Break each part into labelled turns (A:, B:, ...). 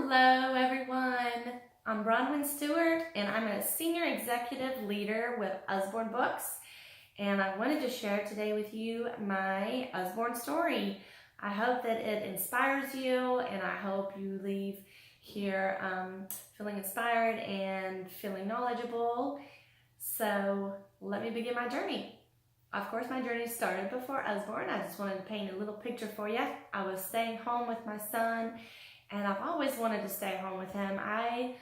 A: Hello everyone, I'm Bronwyn Stewart and I'm a Senior Executive Leader with Usborne Books, and I wanted to share today with you my Usborne story. I hope that it inspires you and I hope you leave here feeling inspired and feeling knowledgeable. So let me begin my journey. Of course, my journey started before Usborne. I just wanted to paint a little picture for you. I was staying home with my son, and I've always wanted to stay home with him. I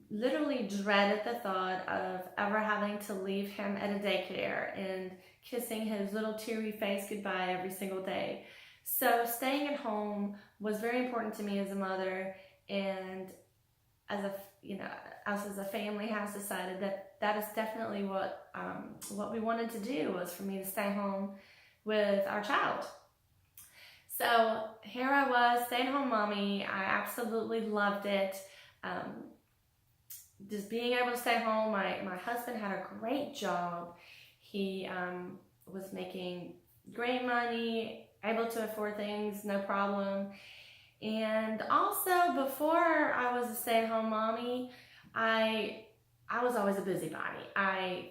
A: literally dreaded the thought of ever having to leave him at a daycare and kissing his little teary face goodbye every single day. So staying at home was very important to me as a mother, and as us as a family has decided that is definitely what we wanted to do, was for me to stay home with our child. So here I was, stay-at-home mommy. I absolutely loved it. Just being able to stay home. My husband had a great job. He was making great money, able to afford things, no problem. And also, before I was a stay-at-home mommy, I was always a busybody. I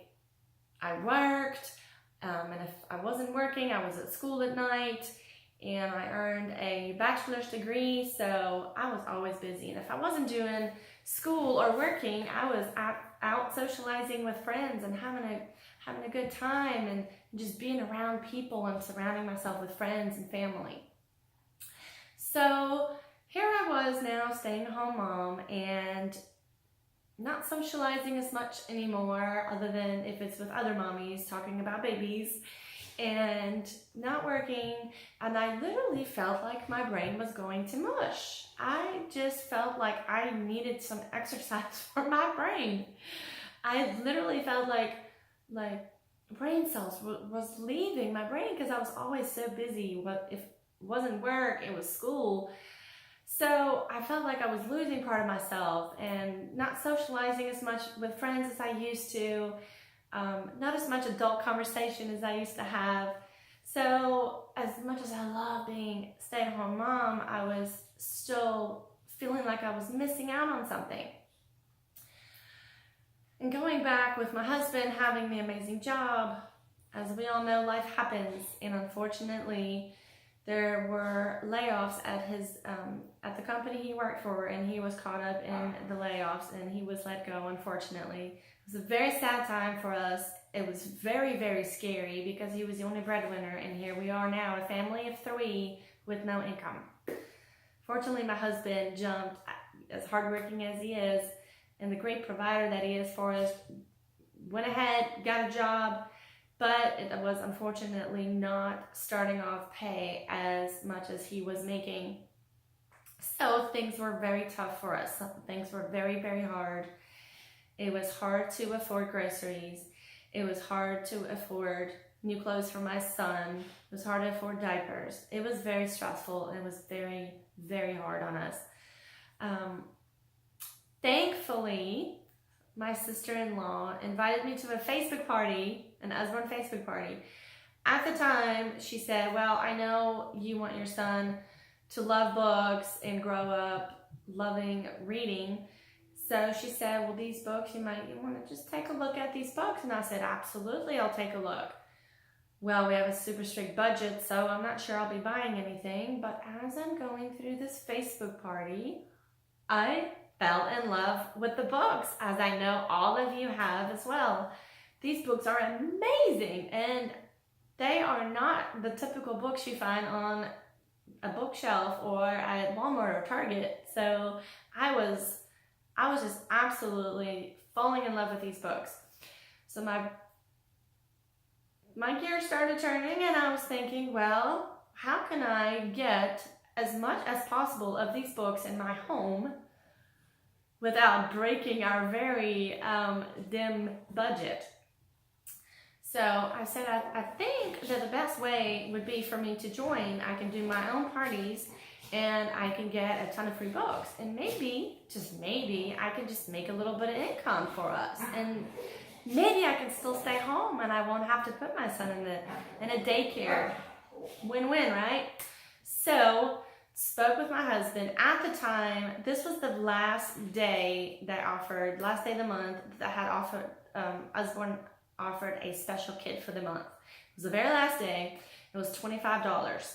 A: worked, and if I wasn't working, I was at school at night. And I earned a bachelor's degree, so I was always busy. And if I wasn't doing school or working, I was out socializing with friends and having a good time and just being around people and surrounding myself with friends and family. So here I was now, staying-at-home mom, and not socializing as much anymore, other than if it's with other mommies talking about babies, and not working, and I literally felt like my brain was going to mush. I just felt like I needed some exercise for my brain. I literally felt like brain cells was leaving my brain because I was always so busy. But if it wasn't work, it was school. So I felt like I was losing part of myself and not socializing as much with friends as I used to. Not as much adult conversation as I used to have. So as much as I love being a stay-at-home mom, I was still feeling like I was missing out on something. And going back with my husband having the amazing job, as we all know, life happens, and unfortunately there were layoffs at the company he worked for, and he was caught up in the layoffs and he was let go, unfortunately. It was a very sad time for us. It was very, very scary because he was the only breadwinner, and here we are now, a family of 3 with no income. Fortunately, my husband jumped, as hardworking as he is and the great provider that he is for us, went ahead, got a job, but it was unfortunately not starting off pay as much as he was making. So things were very tough for us. Things were very, very hard. It was hard to afford groceries. It was hard to afford new clothes for my son. It was hard to afford diapers. It was very stressful, and it was very, very hard on us. Thankfully, my sister-in-law invited me to a Facebook party, an Usborne Facebook party. At the time, she said, well, I know you want your son to love books and grow up loving reading. So she said, well, these books, you want to just take a look at these books. And I said, absolutely, I'll take a look. Well, we have a super strict budget, so I'm not sure I'll be buying anything. But as I'm going through this Facebook party, I fell in love with the books, as I know all of you have as well. These books are amazing, and they are not the typical books you find on a bookshelf or at Walmart or Target. So I was just absolutely falling in love with these books. So my gears started turning, and I was thinking, well, how can I get as much as possible of these books in my home without breaking our very dim budget? So I said, I think that the best way would be for me to join. I can do my own parties, and I can get a ton of free books, and maybe, just maybe, I can just make a little bit of income for us, and maybe I can still stay home and I won't have to put my son in a daycare. Win-win, right? So spoke with my husband. At the time, this was the last day they offered, last day of the month that had offered, Usborne offered a special kit for the month. It was the very last day. It was $25.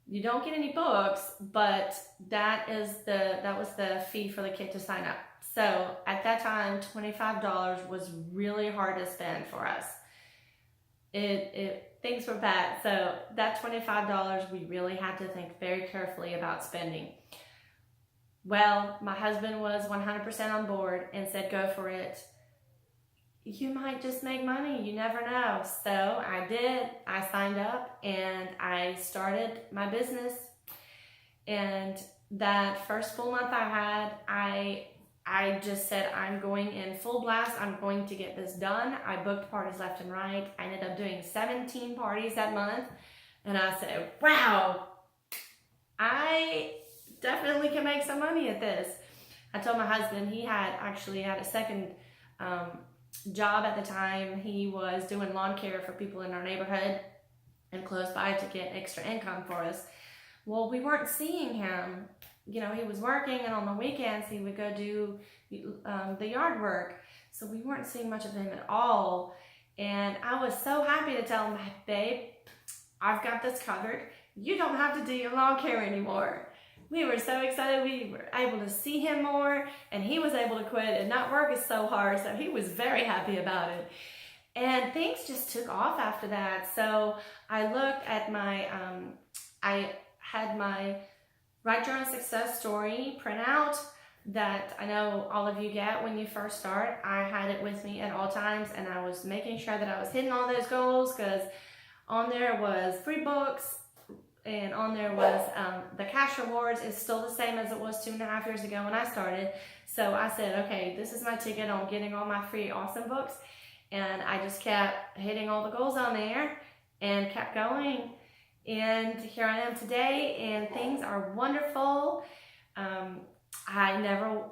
A: You don't get any books, but that was the fee for the kit to sign up. So at that time, $25 was really hard to spend for us. Things were bad. So that $25, we really had to think very carefully about spending. Well, my husband was 100% on board and said, go for it. You might just make money. You never know. So I did. I signed up and I started my business. And that first full month I had, I just said, I'm going in full blast. I'm going to get this done. I booked parties left and right. I ended up doing 17 parties that month. And I said, wow, I definitely can make some money at this. I told my husband, he actually had a second job at the time. He was doing lawn care for people in our neighborhood and close by to get extra income for us. Well, we weren't seeing him. You know, he was working, and on the weekends he would go do the yard work. So we weren't seeing much of him at all. And I was so happy to tell him, babe, I've got this covered. You don't have to do your lawn care anymore. We were so excited. We were able to see him more, and he was able to quit and not work as so hard. So he was very happy about it. And things just took off after that. So I looked at my, I had my Write Your Own Success Story printout that I know all of you get when you first start. I had it with me at all times, and I was making sure that I was hitting all those goals, because on there was 3 books, and on there was the cash rewards is still the same as it was 2.5 years ago when I started. So I said, okay, this is my ticket on getting all my free awesome books. And I just kept hitting all the goals on there and kept going. And here I am today, and things are wonderful. I never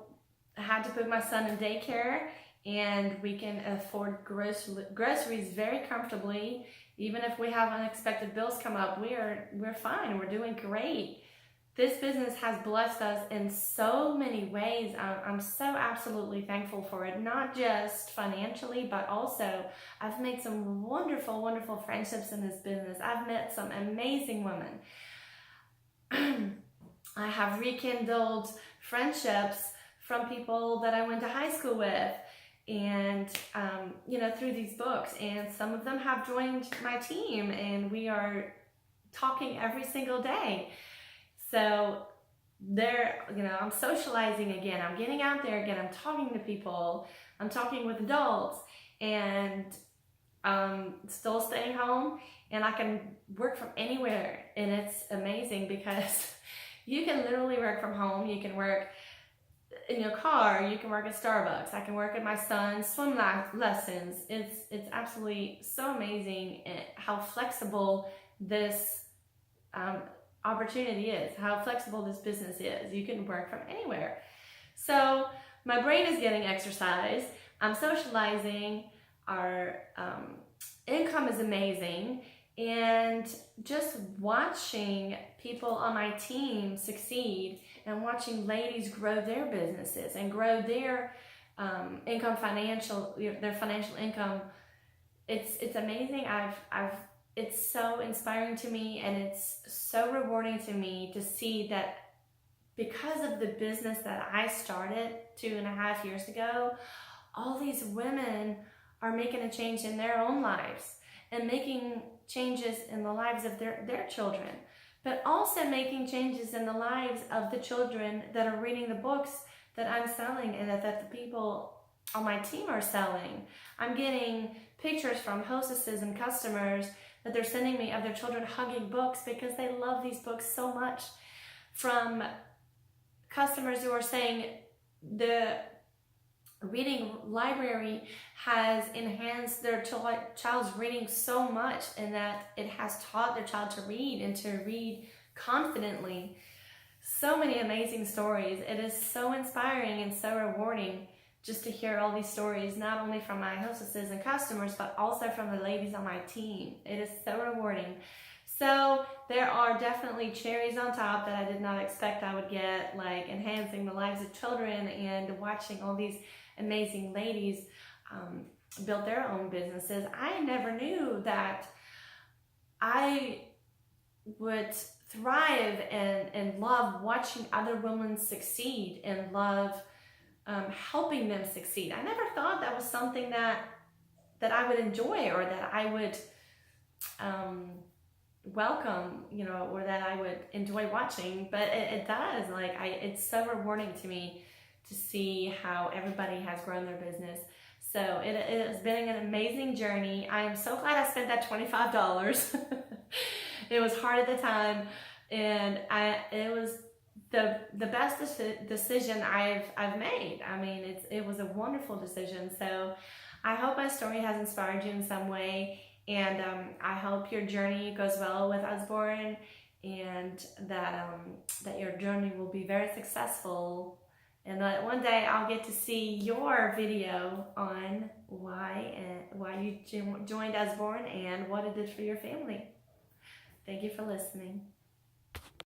A: had to put my son in daycare, and we can afford groceries very comfortably. Even if we have unexpected bills come up, we're fine. We're doing great. This business has blessed us in so many ways. I'm so absolutely thankful for it, not just financially, but also I've made some wonderful, wonderful friendships in this business. I've met some amazing women. I have rekindled friendships from people that I went to high school with, and you know, through these books, and some of them have joined my team, and we are talking every single day. So I'm socializing again. I'm getting out there again. I'm talking to people. I'm talking with adults, and still staying home, and I can work from anywhere. And it's amazing because you can literally work from home. You can work in your car. You can work at Starbucks. I can work at my son's swim lessons. It's absolutely so amazing how flexible this opportunity is, how flexible this business is. You can work from anywhere. So my brain is getting exercise. I'm socializing. Our income is amazing. And just watching people on my team succeed, and watching ladies grow their businesses and grow their financial income, it's amazing. It's so inspiring to me, and it's so rewarding to me to see that because of the business that I started 2.5 years ago, all these women are making a change in their own lives, and making changes in the lives of their children, but also making changes in the lives of the children that are reading the books that I'm selling, and that the people on my team are selling. I'm getting pictures from hostesses and customers that they're sending me of their children hugging books because they love these books so much. From customers who are saying the reading library has enhanced their child's reading so much, and that it has taught their child to read, and to read confidently. So many amazing stories. It is so inspiring and so rewarding just to hear all these stories, not only from my hostesses and customers, but also from the ladies on my team. It is so rewarding. So there are definitely cherries on top that I did not expect I would get, like enhancing the lives of children and watching all these amazing ladies build their own businesses. I never knew that I would thrive and love watching other women succeed and love helping them succeed. I never thought that was something that I would enjoy or that I would welcome, or that I would enjoy watching, but it does. Like, it's so rewarding to me to see how everybody has grown their business. So it has been an amazing journey. I am so glad I spent that $25. It was hard at the time, and it was the best decision I've made. I mean, it was a wonderful decision. So I hope my story has inspired you in some way, and I hope your journey goes well with Usborne, and that your journey will be very successful, and that one day I'll get to see your video on why you joined Usborne and what it did for your family. Thank you for listening.